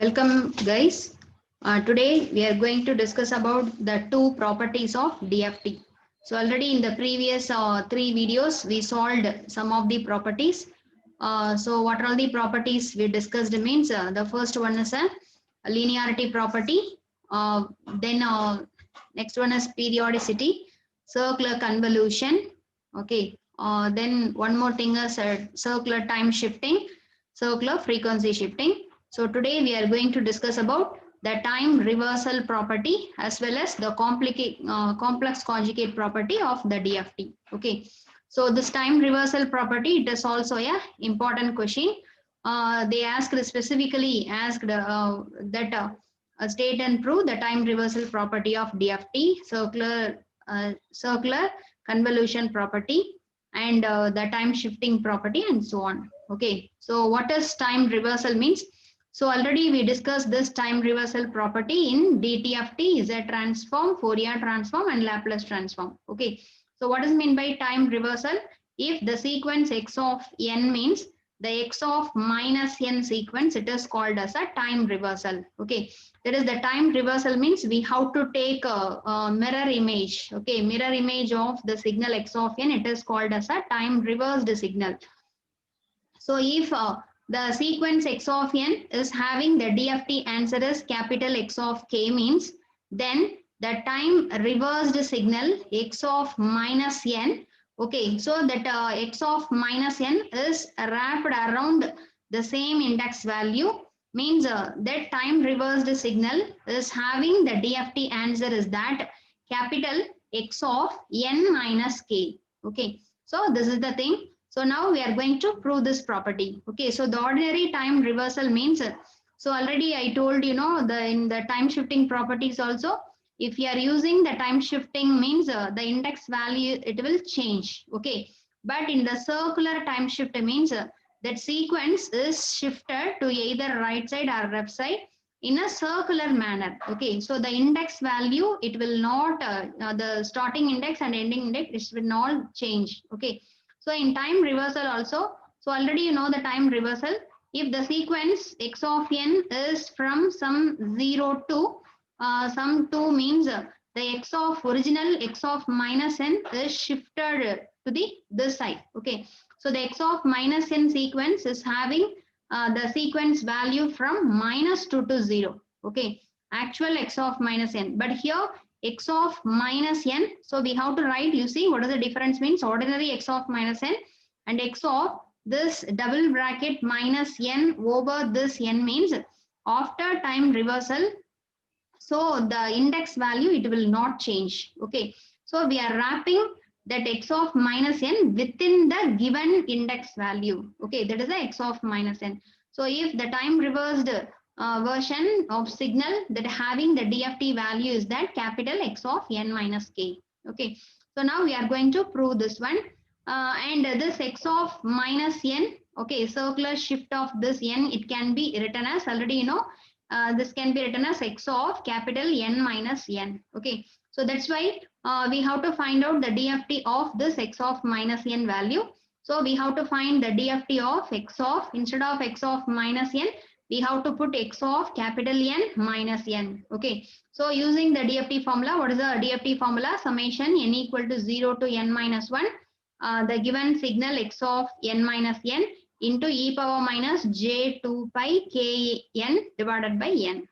Welcome guys. Today we are going to discuss about the two properties of DFT. So already in the previous three videos we solved some of the properties. So what are all the properties we discussed means the first one is a linearity property. Then next one is periodicity, circular convolution. Okay. Then one more thing is circular time shifting, circular frequency shifting. So today we are going to discuss about the time reversal property as well as the complex conjugate property of the DFT. Okay. So this time reversal property, it is also a important question. They specifically asked that state and prove the time reversal property of DFT, circular convolution property, and the time shifting property, and so on. Okay. So what does time reversal means? So already we discussed this time reversal property in DTFT, Z transform, Fourier transform, and Laplace transform. Okay. So what is meant by time reversal? If the sequence x of n means the x of minus n sequence, it is called as a time reversal. Okay. That is the time reversal means we have to take a mirror image. Okay. Mirror image of the signal x of n, it is called as a time reversed signal. So if the sequence x of n is having the DFT answer is capital X of k means, then the time reversed signal x of minus n. Okay, so that x of minus n is wrapped around the same index value means that time reversed signal is having the DFT answer is that capital X of n minus k. Okay, so this is the thing. So now we are going to prove this property. Okay, so the ordinary time reversal means, so already I told in the time shifting properties also, if you are using the time shifting means the index value, it will change. Okay, but in the circular time shift means that sequence is shifted to either right side or left side in a circular manner. Okay, so the index value, it will not, the starting index and ending index, it will not change. Okay. So in time reversal also, so already you know the time reversal. If the sequence x of n is from some 0 to some 2 means the x of original x of minus n is shifted to the this side. Okay. So the x of minus n sequence is having the sequence value from minus 2 to 0. Okay. Actual x of minus n. But here x of minus n. So we have to write, you see what is the difference means ordinary x of minus n and x of this double bracket minus n over this n means after time reversal. So the index value, it will not change. Okay. So we are wrapping that x of minus n within the given index value. Okay. That is the x of minus n. So if the time reversed version of signal that having the DFT value is that capital X of n minus k. Okay. So now we are going to prove this one. And this X of minus n, okay, circular shift of this n, it can be written as already, this can be written as X of capital N minus n. Okay. So that's why we have to find out the DFT of this X of minus n value. So we have to find the DFT of X of, instead of X of minus n, we have to put X of capital N minus n. Okay. So using the DFT formula, what is the DFT formula? Summation n equal to 0 to n minus 1. The given signal X of n minus n into e power minus j2 pi k n divided by n.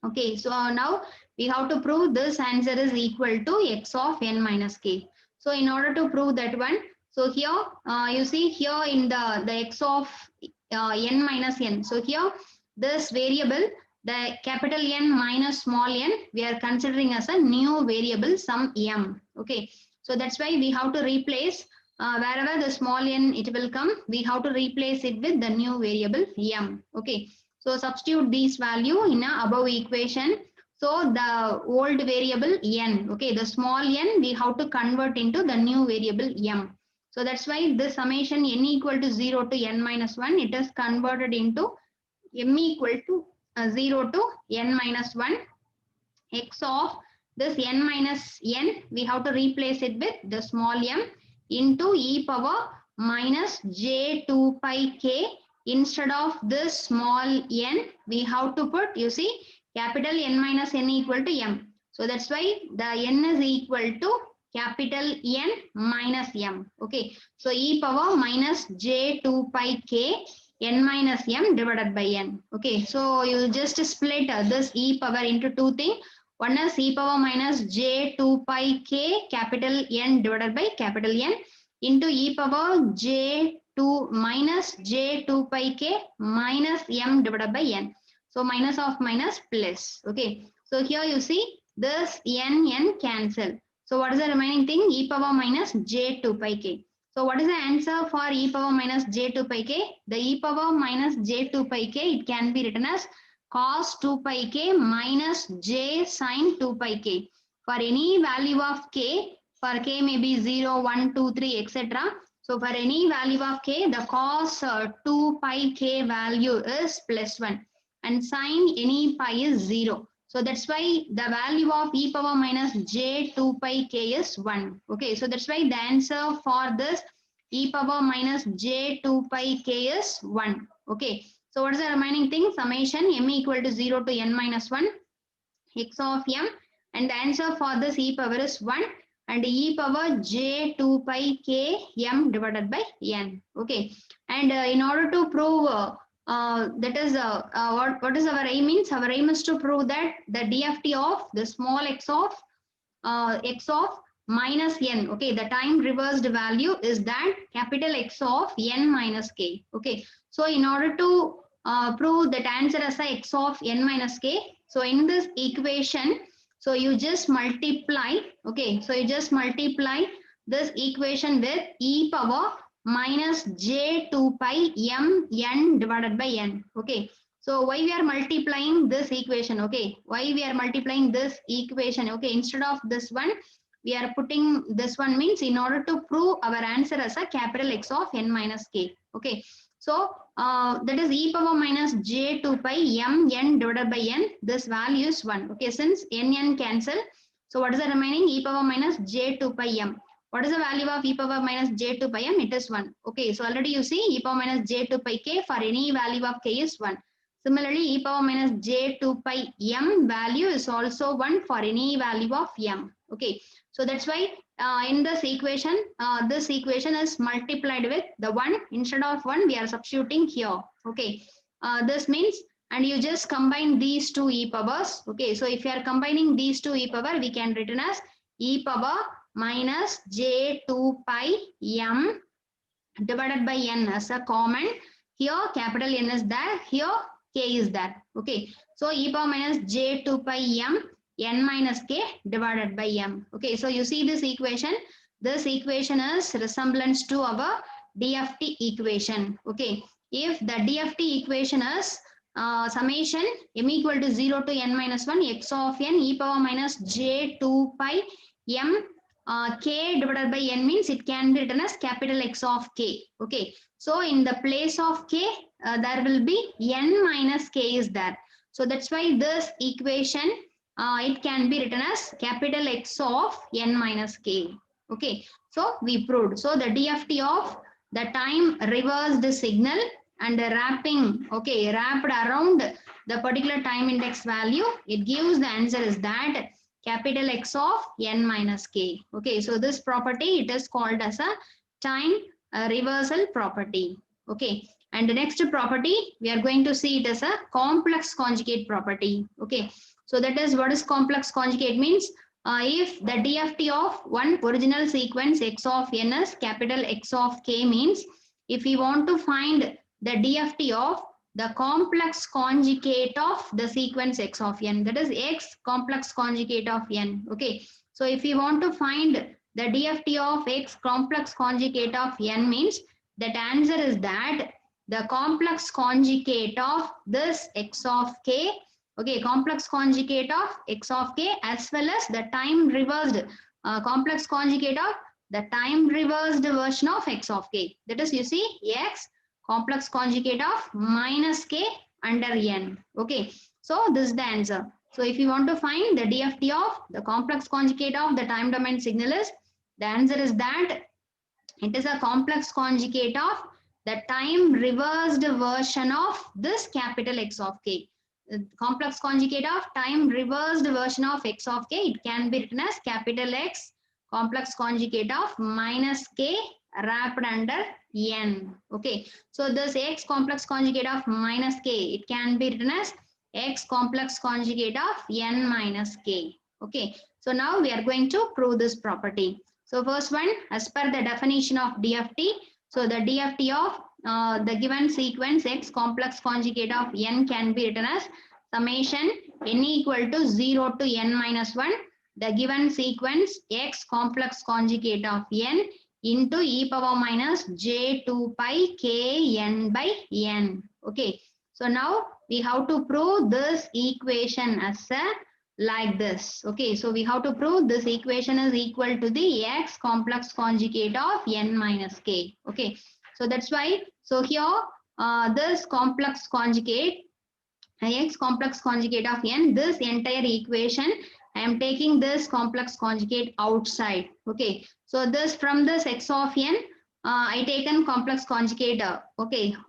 Okay. So now we have to prove this answer is equal to X of n minus k. So in order to prove that one, so here you see here in the X of n minus n. So here this variable, the capital N minus small n, we are considering as a new variable some m. Okay. So that's why we have to replace wherever the small n it will come, we have to replace it with the new variable m. Okay. So substitute these value in a above equation. So the old variable n, okay, the small n we have to convert into the new variable m. So that's why this summation n equal to 0 to n minus 1, it is converted into m equal to 0 to n minus 1. X of this n minus n, we have to replace it with the small m into e power minus j2 pi k instead of this small n, we have to put, you see, capital N minus n equal to m. So that's why the n is equal to capital N minus m. Okay. So e power minus j 2 pi k n minus m divided by n. Okay. So you just split this e power into two things. One is e power minus j 2 pi k capital N divided by capital N into e power j 2 minus j 2 pi k minus m divided by n. So minus of minus plus. Okay. So here you see this n cancel. So what is the remaining thing? E power minus j 2 pi k. So what is the answer for e power minus j 2 pi k? The e power minus j 2 pi k, it can be written as cos 2 pi k minus j sin 2 pi k. For any value of k, for k may be 0, 1, 2, 3, etc. So for any value of k, the cos 2 pi k value is plus 1 and sin any pi is 0. So that's why the value of e power minus j 2 pi k is 1. Okay, so that's why the answer for this e power minus j 2 pi k is 1. Okay, so what is the remaining thing? Summation m equal to 0 to n minus 1 x of m, and the answer for this e power is 1 and e power j 2 pi k m divided by n. Okay, and in order to prove that is what is our aim means, our aim is to prove that the DFT of the small x of minus n, okay, the time reversed value is that capital X of n minus k. Okay, so in order to prove that answer as a x of n minus k, so in this equation, so you just multiply, okay, so you just multiply this equation with e power minus j 2 pi m n divided by n. Okay, so why we are multiplying this equation? Okay, why we are multiplying this equation? Okay, instead of this one, we are putting this one, means in order to prove our answer as a capital X of n minus k. Okay, so that is e power minus j 2 pi m n divided by n. This value is 1. Okay, since n cancel, so what is the remaining? E power minus j 2 pi m. What is the value of e power minus j 2 pi m? It is 1. Okay, so already you see e power minus j 2 pi k for any value of k is 1. Similarly, e power minus j 2 pi m value is also 1 for any value of m. Okay, so that's why in this equation is multiplied with the 1. Instead of 1, we are substituting here. Okay, this means, and you just combine these two e powers. Okay, so if you are combining these two e power, we can written as e power minus j 2 pi m divided by n as a common. Here capital N is there, here k is there. Okay, so e power minus j 2 pi m n minus k divided by m. Okay, so you see this equation. This equation is resemblance to our DFT equation. Okay, if the DFT equation is summation m equal to 0 to n minus 1 x of n e power minus j 2 pi m k divided by n, means it can be written as capital X of k. Okay, so in the place of k, there will be n minus k is there. So that's why this equation, it can be written as capital X of n minus k. Okay, so we proved. So the DFT of the time reversed signal and wrapping, okay, wrapped around the particular time index value, it gives the answer is that capital X of n minus k. Okay, so this property, it is called as a time reversal property. Okay, and the next property, we are going to see it as a complex conjugate property. Okay, so that is, what is complex conjugate means? If the DFT of one original sequence x of n is capital X of k, means if we want to find the DFT of the complex conjugate of the sequence x of n, that is x complex conjugate of n. Okay, so if you want to find the DFT of x complex conjugate of n, means that answer is that the complex conjugate of this x of k, okay, complex conjugate of x of k as well as the time reversed complex conjugate of the time reversed version of x of k, that is, you see, x complex conjugate of minus k under n. Okay, so this is the answer. So if you want to find the DFT of the complex conjugate of the time domain signal, is the answer is that it is a complex conjugate of the time reversed version of this capital X of k. Complex conjugate of time reversed version of X of k, it can be written as capital X complex conjugate of minus k wrapped under n. Okay, so this X complex conjugate of minus k, it can be written as X complex conjugate of n minus k. Okay, so now we are going to prove this property. So first one, as per the definition of DFT, so the DFT of the given sequence X complex conjugate of n can be written as summation n equal to 0 to n minus 1, the given sequence X complex conjugate of n into e power minus j2 pi k n by n. Okay, so now we have to prove this equation as a like this. Okay, so we have to prove this equation is equal to the X complex conjugate of n minus k. Okay, so that's why, so here this complex conjugate, X complex conjugate of n, this entire equation, I am taking this complex conjugate outside. Okay, so this from this X of n, I taken complex conjugate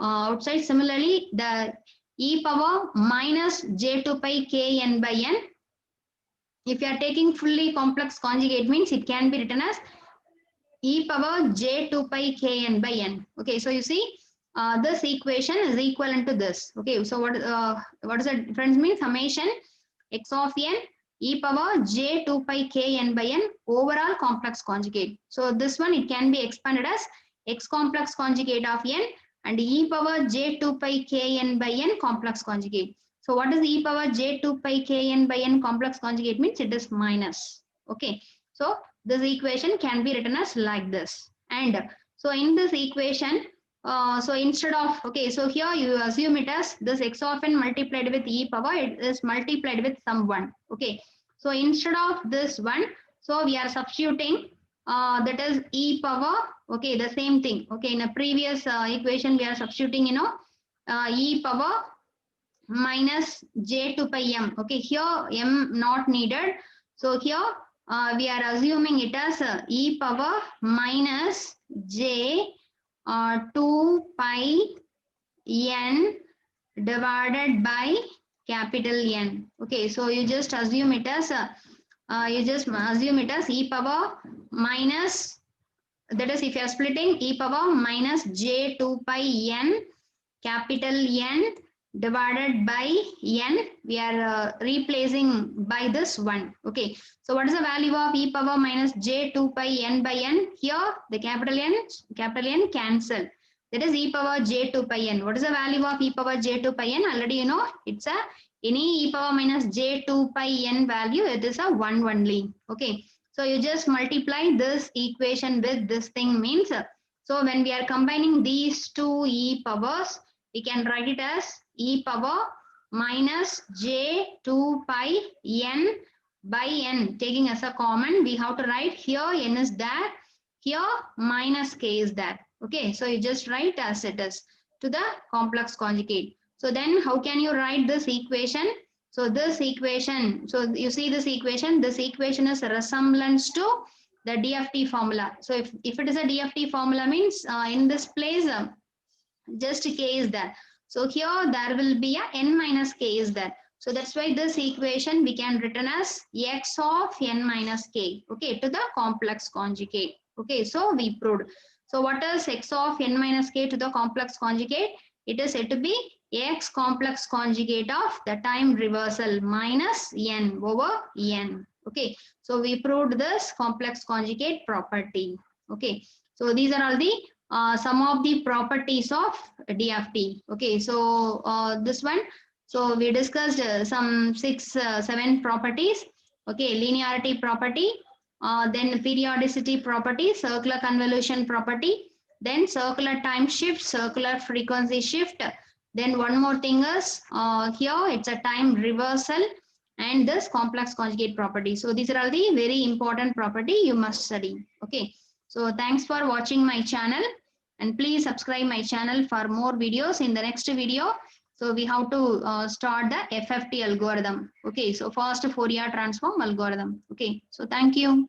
outside. Similarly, the e power minus j2 pi k n by n, if you are taking fully complex conjugate, means it can be written as e power j2 pi k n by n. Okay, so you see this equation is equivalent to this. Okay, so what is the difference means? Summation X of n e power j2 pi k n by n overall complex conjugate. So this one, it can be expanded as X complex conjugate of n and e power j2 pi k n by n complex conjugate. So what is e power j2 pi k n by n complex conjugate means? It is minus. Okay, so this equation can be written as like this. And so in this equation, so instead of, okay, so here you assume it as this X of n multiplied with e power, it is multiplied with some 1. Okay, so instead of this one, so we are substituting that is e power. Okay, the same thing. Okay, in a previous equation we are substituting, e power minus j2 pi m. Okay, here m not needed. So here we are assuming it as e power minus j 2 pi n divided by capital N. Okay, so you just assume it as e power minus, that is if you are splitting, e power minus j2 pi n capital N divided by n, we are replacing by this one. Okay, so what is the value of e power minus j2 pi n by n? Here the capital N cancel, that is e power j2 pi n. What is the value of e power j2 pi n? Already you know, it's a any e power minus j2 pi n value, it is a 1 only. Okay, so you just multiply this equation with this thing means, so when we are combining these two e powers, we can write it as e power minus j2 pi n by n. Taking as a common, we have to write here n is there, here minus k is there. Okay, so you just write as it is to the complex conjugate. So then how can you write this equation? So this equation, so you see this equation is a resemblance to the DFT formula. So if it is a DFT formula means in this place just k is there. So here there will be a n minus k is there. So that's why this equation we can written as x of n minus k. Okay, to the complex conjugate. Okay, so we proved. So what is x of n minus k to the complex conjugate? It is said to be x complex conjugate of the time reversal minus n over n. Okay, so we proved this complex conjugate property. Okay, so these are all the some of the properties of DFT. Okay, so this one, so we discussed some 7 properties. Okay, linearity property, then periodicity property, circular convolution property, then circular time shift, circular frequency shift. Then one more thing is here it's a time reversal and this complex conjugate property. So these are all the very important property you must study. Okay, so thanks for watching my channel and please subscribe my channel for more videos. In the next video, so we have to start the FFT algorithm. Okay, so first Fourier transform algorithm. Okay, so thank you.